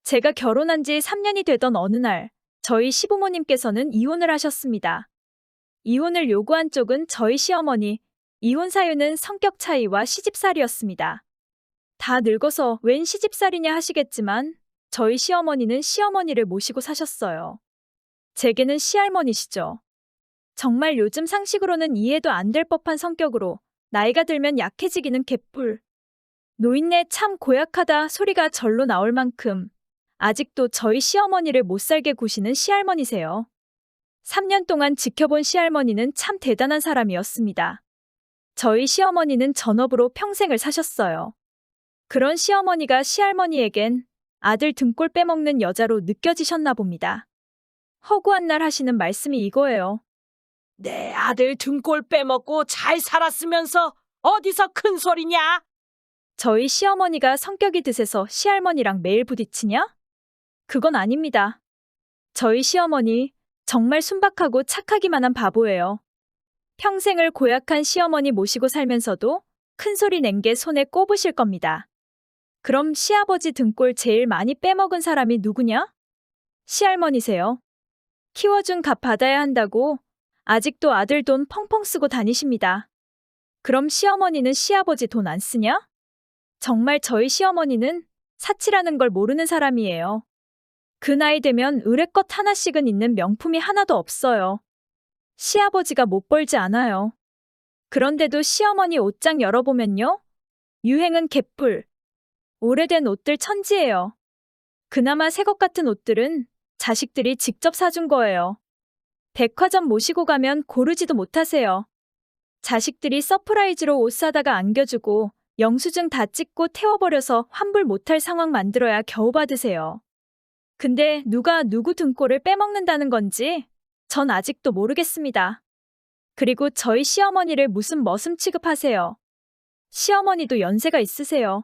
제가 결혼한 지 3년이 되던 어느 날, 저희 시부모님께서는 이혼을 하셨습니다. 이혼을 요구한 쪽은 저희 시어머니, 이혼 사유는 성격 차이와 시집살이였습니다. 다 늙어서 웬 시집살이냐 하시겠지만, 저희 시어머니는 시어머니를 모시고 사셨어요. 제게는 시할머니시죠. 정말 요즘 상식으로는 이해도 안 될 법한 성격으로, 나이가 들면 약해지기는 개뿔. 노인네 참 고약하다 소리가 절로 나올 만큼, 아직도 저희 시어머니를 못살게 구시는 시할머니세요. 3년 동안 지켜본 시할머니는 참 대단한 사람이었습니다. 저희 시어머니는 전업으로 평생을 사셨어요. 그런 시어머니가 시할머니에겐 아들 등골 빼먹는 여자로 느껴지셨나 봅니다. 허구한 날 하시는 말씀이 이거예요. 내 아들 등골 빼먹고 잘 살았으면서 어디서 큰 소리냐? 저희 시어머니가 성격이 드세서 시할머니랑 매일 부딪히냐? 그건 아닙니다. 저희 시어머니 정말 순박하고 착하기만 한 바보예요. 평생을 고약한 시어머니 모시고 살면서도 큰 소리 낸 게 손에 꼽으실 겁니다. 그럼 시아버지 등골 제일 많이 빼먹은 사람이 누구냐? 시할머니세요. 키워준 값 받아야 한다고 아직도 아들 돈 펑펑 쓰고 다니십니다. 그럼 시어머니는 시아버지 돈 안 쓰냐? 정말 저희 시어머니는 사치라는 걸 모르는 사람이에요. 그 나이 되면 의뢰껏 하나씩은 있는 명품이 하나도 없어요. 시아버지가 못 벌지 않아요. 그런데도 시어머니 옷장 열어보면요. 유행은 개뿔. 오래된 옷들 천지예요. 그나마 새 것 같은 옷들은 자식들이 직접 사준 거예요. 백화점 모시고 가면 고르지도 못하세요. 자식들이 서프라이즈로 옷 사다가 안겨주고 영수증 다 찍고 태워버려서 환불 못할 상황 만들어야 겨우 받으세요. 근데 누가 누구 등골을 빼먹는다는 건지 전 아직도 모르겠습니다. 그리고 저희 시어머니를 무슨 머슴 취급하세요. 시어머니도 연세가 있으세요.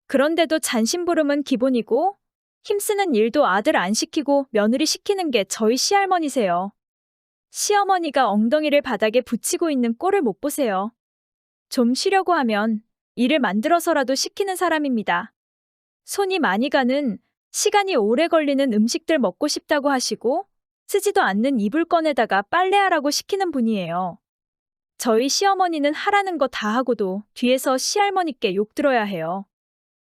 그런데도 잔심부름은 기본이고 힘쓰는 일도 아들 안 시키고 며느리 시키는 게 저희 시할머니세요. 시어머니가 엉덩이를 바닥에 붙이고 있는 꼴을 못 보세요. 좀 쉬려고 하면 일을 만들어서라도 시키는 사람입니다. 손이 많이 가는 시간이 오래 걸리는 음식들 먹고 싶다고 하시고 쓰지도 않는 이불 꺼내다가 빨래하라고 시키는 분이에요. 저희 시어머니는 하라는 거 다 하고도 뒤에서 시할머니께 욕 들어야 해요.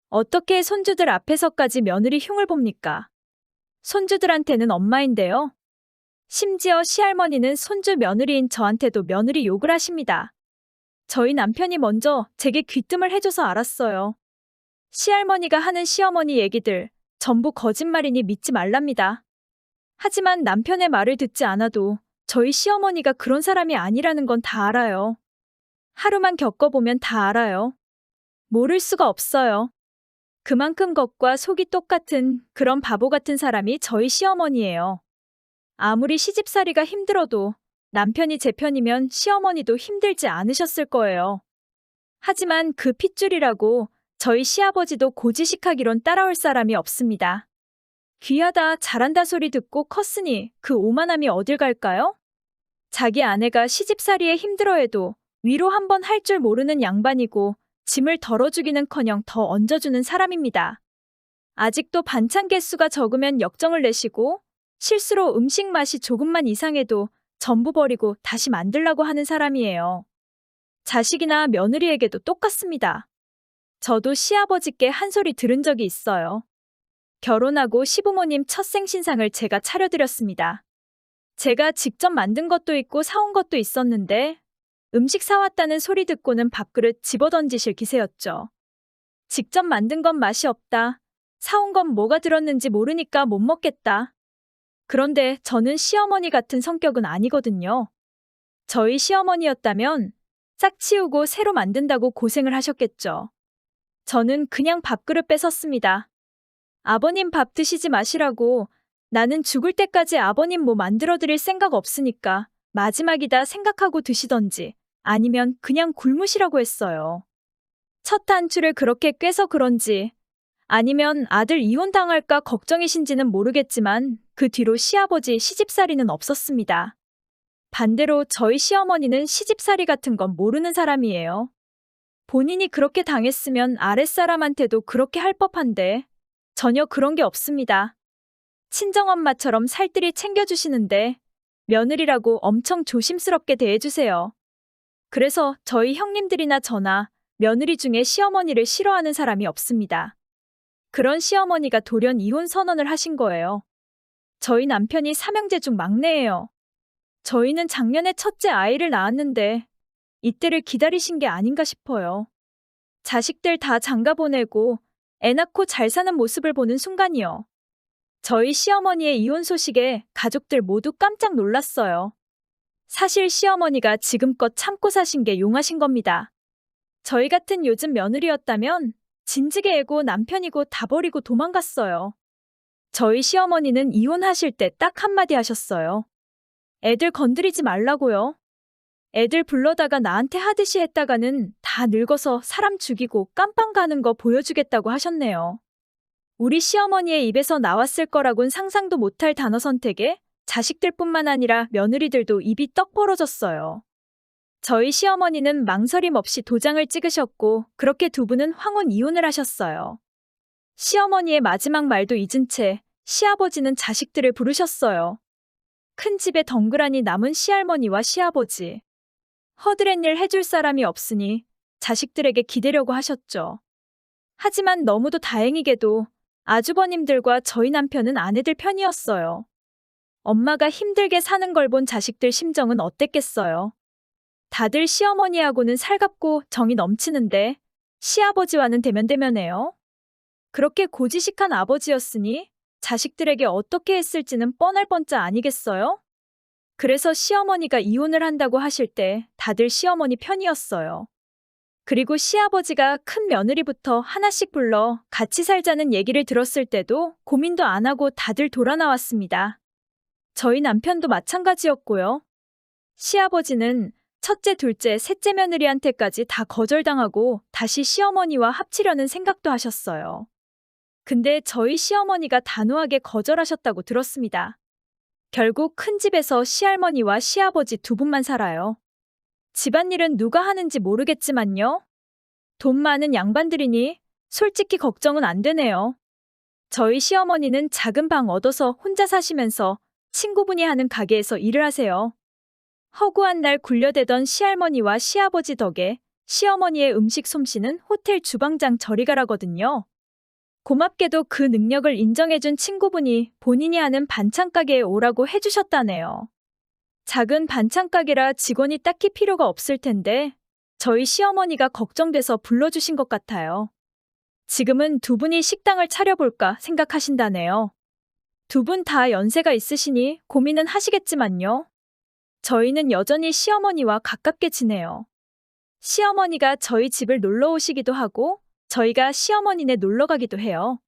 어떻게 손주들 앞에서까지 며느리 흉을 봅니까? 손주들한테는 엄마인데요. 심지어 시할머니는 손주 며느리인 저한테도 며느리 욕을 하십니다. 저희 남편이 먼저 제게 귀뜸을 해줘서 알았어요. 시할머니가 하는 시어머니 얘기들 전부 거짓말이니 믿지 말랍니다. 하지만 남편의 말을 듣지 않아도 저희 시어머니가 그런 사람이 아니라는 건 다 알아요. 하루만 겪어보면 다 알아요. 모를 수가 없어요. 그만큼 겉과 속이 똑같은 그런 바보 같은 사람이 저희 시어머니예요. 아무리 시집살이가 힘들어도 남편이 제 편이면 시어머니도 힘들지 않으셨을 거예요. 하지만 그 핏줄이라고 저희 시아버지도 고지식하기론 따라올 사람이 없습니다. 귀하다 잘한다 소리 듣고 컸으니 그 오만함이 어딜 갈까요? 자기 아내가 시집살이에 힘들어해도 위로 한번 할 줄 모르는 양반이고 짐을 덜어주기는커녕 더 얹어주는 사람입니다. 아직도 반찬 개수가 적으면 역정을 내시고 실수로 음식 맛이 조금만 이상해도 전부 버리고 다시 만들라고 하는 사람이에요. 자식이나 며느리에게도 똑같습니다. 저도 시아버지께 한 소리 들은 적이 있어요. 결혼하고 시부모님 첫 생신상을 제가 차려드렸습니다. 제가 직접 만든 것도 있고 사온 것도 있었는데 음식 사왔다는 소리 듣고는 밥그릇 집어던지실 기세였죠. 직접 만든 건 맛이 없다. 사온 건 뭐가 들었는지 모르니까 못 먹겠다. 그런데 저는 시어머니 같은 성격은 아니거든요. 저희 시어머니였다면 싹 치우고 새로 만든다고 고생을 하셨겠죠. 저는 그냥 밥그릇 뺏었습니다. 아버님 밥 드시지 마시라고 나는 죽을 때까지 아버님 뭐 만들어드릴 생각 없으니까 마지막이다 생각하고 드시던지 아니면 그냥 굶으시라고 했어요. 첫 단추를 그렇게 꿰서 그런지 아니면 아들 이혼당할까 걱정이신지는 모르겠지만 그 뒤로 시아버지 시집살이는 없었습니다. 반대로 저희 시어머니는 시집살이 같은 건 모르는 사람이에요. 본인이 그렇게 당했으면 아랫사람한테도 그렇게 할 법한데 전혀 그런 게 없습니다. 친정엄마처럼 살뜰히 챙겨주시는데 며느리라고 엄청 조심스럽게 대해주세요. 그래서 저희 형님들이나 저나 며느리 중에 시어머니를 싫어하는 사람이 없습니다. 그런 시어머니가 돌연 이혼 선언을 하신 거예요. 저희 남편이 삼형제 중 막내예요. 저희는 작년에 첫째 아이를 낳았는데 이때를 기다리신 게 아닌가 싶어요. 자식들 다 장가 보내고 애 낳고 잘 사는 모습을 보는 순간이요. 저희 시어머니의 이혼 소식에 가족들 모두 깜짝 놀랐어요. 사실 시어머니가 지금껏 참고 사신 게 용하신 겁니다. 저희 같은 요즘 며느리였다면 진즉에 애고 남편이고 다 버리고 도망갔어요. 저희 시어머니는 이혼하실 때 딱 한마디 하셨어요. 애들 건드리지 말라고요. 애들 불러다가 나한테 하듯이 했다가는 다 늙어서 사람 죽이고 깜빵 가는 거 보여주겠다고 하셨네요. 우리 시어머니의 입에서 나왔을 거라곤 상상도 못할 단어 선택에 자식들뿐만 아니라 며느리들도 입이 떡 벌어졌어요. 저희 시어머니는 망설임 없이 도장을 찍으셨고 그렇게 두 분은 황혼 이혼을 하셨어요. 시어머니의 마지막 말도 잊은 채 시아버지는 자식들을 부르셨어요. 큰 집에 덩그라니 남은 시할머니와 시아버지. 허드렛 일 해줄 사람이 없으니 자식들에게 기대려고 하셨죠. 하지만 너무도 다행히게도 아주버님들과 저희 남편은 아내들 편이었어요. 엄마가 힘들게 사는 걸 본 자식들 심정은 어땠겠어요. 다들 시어머니하고는 살갑고 정이 넘치는데 시아버지와는 대면대면해요. 그렇게 고지식한 아버지였으니 자식들에게 어떻게 했을지는 뻔할 뻔짜 아니겠어요? 그래서 시어머니가 이혼을 한다고 하실 때 다들 시어머니 편이었어요. 그리고 시아버지가 큰 며느리부터 하나씩 불러 같이 살자는 얘기를 들었을 때도 고민도 안 하고 다들 돌아 나왔습니다. 저희 남편도 마찬가지였고요. 시아버지는 첫째, 둘째, 셋째 며느리한테까지 다 거절당하고 다시 시어머니와 합치려는 생각도 하셨어요. 근데 저희 시어머니가 단호하게 거절하셨다고 들었습니다. 결국 큰 집에서 시할머니와 시아버지 두 분만 살아요. 집안일은 누가 하는지 모르겠지만요. 돈 많은 양반들이니 솔직히 걱정은 안 되네요. 저희 시어머니는 작은 방 얻어서 혼자 사시면서 친구분이 하는 가게에서 일을 하세요. 허구한 날 굴려대던 시할머니와 시아버지 덕에 시어머니의 음식 솜씨는 호텔 주방장 저리 가라거든요. 고맙게도 그 능력을 인정해준 친구분이 본인이 하는 반찬 가게에 오라고 해주셨다네요. 작은 반찬 가게라 직원이 딱히 필요가 없을 텐데 저희 시어머니가 걱정돼서 불러주신 것 같아요. 지금은 두 분이 식당을 차려볼까 생각하신다네요. 두 분 다 연세가 있으시니 고민은 하시겠지만요. 저희는 여전히 시어머니와 가깝게 지내요. 시어머니가 저희 집을 놀러 오시기도 하고 저희가 시어머니네 놀러 가기도 해요.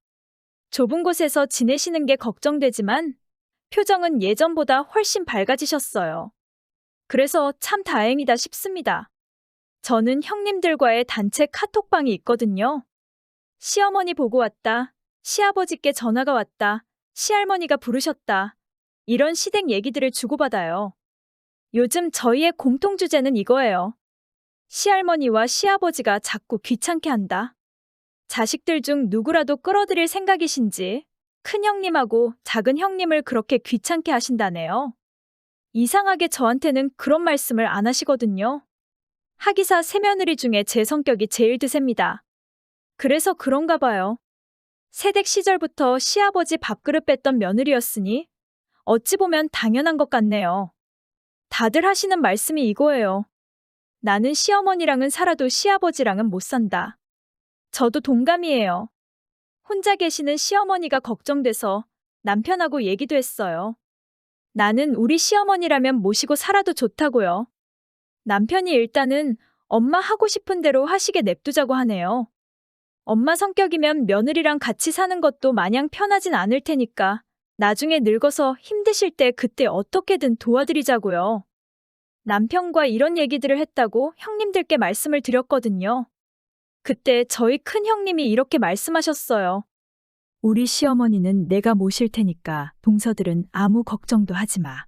좁은 곳에서 지내시는 게 걱정되지만 표정은 예전보다 훨씬 밝아지셨어요. 그래서 참 다행이다 싶습니다. 저는 형님들과의 단체 카톡방이 있거든요. 시어머니 보고 왔다. 시아버지께 전화가 왔다. 시할머니가 부르셨다. 이런 시댁 얘기들을 주고받아요. 요즘 저희의 공통주제는 이거예요. 시할머니와 시아버지가 자꾸 귀찮게 한다. 자식들 중 누구라도 끌어들일 생각이신지 큰 형님하고 작은 형님을 그렇게 귀찮게 하신다네요. 이상하게 저한테는 그런 말씀을 안 하시거든요. 하기사 새며느리 중에 제 성격이 제일 드셉니다. 그래서 그런가 봐요. 새댁 시절부터 시아버지 밥그릇 뺐던 며느리였으니 어찌 보면 당연한 것 같네요. 다들 하시는 말씀이 이거예요. 나는 시어머니랑은 살아도 시아버지랑은 못 산다. 저도 동감이에요. 혼자 계시는 시어머니가 걱정돼서 남편하고 얘기도 했어요. 나는 우리 시어머니라면 모시고 살아도 좋다고요. 남편이 일단은 엄마 하고 싶은 대로 하시게 냅두자고 하네요. 엄마 성격이면 며느리랑 같이 사는 것도 마냥 편하진 않을 테니까 나중에 늙어서 힘드실 때 그때 어떻게든 도와드리자고요. 남편과 이런 얘기들을 했다고 형님들께 말씀을 드렸거든요. 그때 저희 큰 형님이 이렇게 말씀하셨어요. 우리 시어머니는 내가 모실 테니까 동서들은 아무 걱정도 하지 마.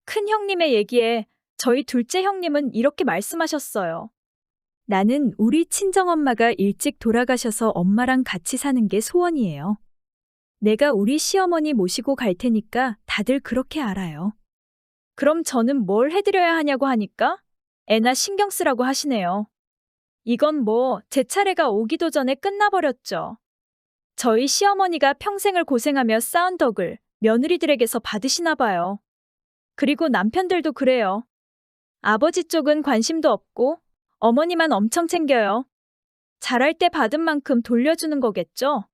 큰 형님의 얘기에 저희 둘째 형님은 이렇게 말씀하셨어요. 나는 우리 친정엄마가 일찍 돌아가셔서 엄마랑 같이 사는 게 소원이에요. 내가 우리 시어머니 모시고 갈 테니까 다들 그렇게 알아요. 그럼 저는 뭘 해드려야 하냐고 하니까 애나 신경 쓰라고 하시네요. 이건 뭐 제 차례가 오기도 전에 끝나버렸죠. 저희 시어머니가 평생을 고생하며 쌓은 덕을 며느리들에게서 받으시나 봐요. 그리고 남편들도 그래요. 아버지 쪽은 관심도 없고 어머니만 엄청 챙겨요. 잘할 때 받은 만큼 돌려주는 거겠죠?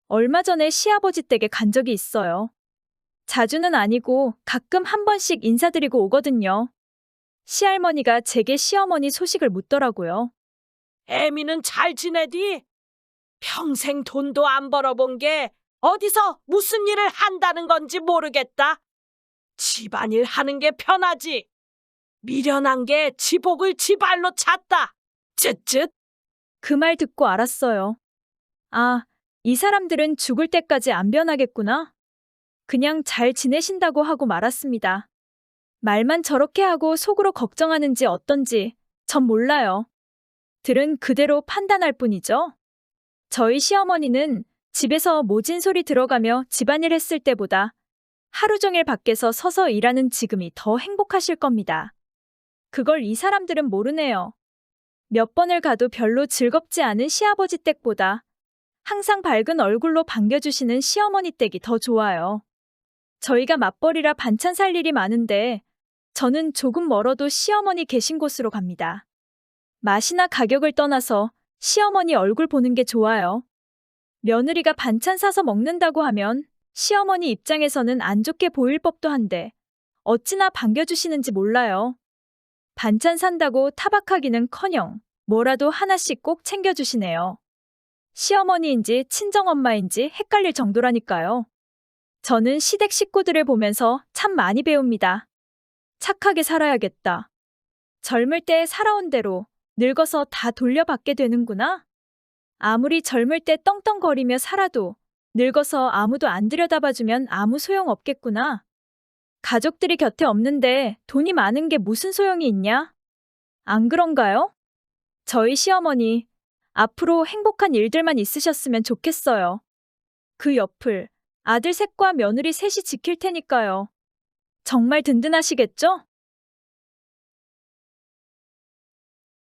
얼마 전에 시아버지 댁에 간 적이 있어요. 자주는 아니고 가끔 한 번씩 인사드리고 오거든요. 시할머니가 제게 시어머니 소식을 묻더라고요. 애미는 잘 지내디? 평생 돈도 안 벌어본 게 어디서 무슨 일을 한다는 건지 모르겠다. 집안일 하는 게 편하지. 미련한 게 지복을 지발로 찼다. 쯧쯧. 그 말 듣고 알았어요. 아, 이 사람들은 죽을 때까지 안 변하겠구나. 그냥 잘 지내신다고 하고 말았습니다. 말만 저렇게 하고 속으로 걱정하는지 어떤지 전 몰라요. 들은 그대로 판단할 뿐이죠. 저희 시어머니는 집에서 모진 소리 들어가며 집안일 했을 때보다 하루 종일 밖에서 서서 일하는 지금이 더 행복하실 겁니다. 그걸 이 사람들은 모르네요. 몇 번을 가도 별로 즐겁지 않은 시아버지 댁보다 항상 밝은 얼굴로 반겨주시는 시어머니 댁이 더 좋아요. 저희가 맞벌이라 반찬 살 일이 많은데 저는 조금 멀어도 시어머니 계신 곳으로 갑니다. 맛이나 가격을 떠나서 시어머니 얼굴 보는 게 좋아요. 며느리가 반찬 사서 먹는다고 하면 시어머니 입장에서는 안 좋게 보일 법도 한데 어찌나 반겨주시는지 몰라요. 반찬 산다고 타박하기는커녕 뭐라도 하나씩 꼭 챙겨주시네요. 시어머니인지 친정엄마인지 헷갈릴 정도라니까요. 저는 시댁 식구들을 보면서 참 많이 배웁니다. 착하게 살아야겠다. 젊을 때 살아온 대로 늙어서 다 돌려받게 되는구나. 아무리 젊을 때 떵떵거리며 살아도 늙어서 아무도 안 들여다봐주면 아무 소용 없겠구나. 가족들이 곁에 없는데 돈이 많은 게 무슨 소용이 있냐? 안 그런가요? 저희 시어머니, 앞으로 행복한 일들만 있으셨으면 좋겠어요. 그 옆을 아들 셋과 며느리 셋이 지킬 테니까요. 정말 든든하시겠죠?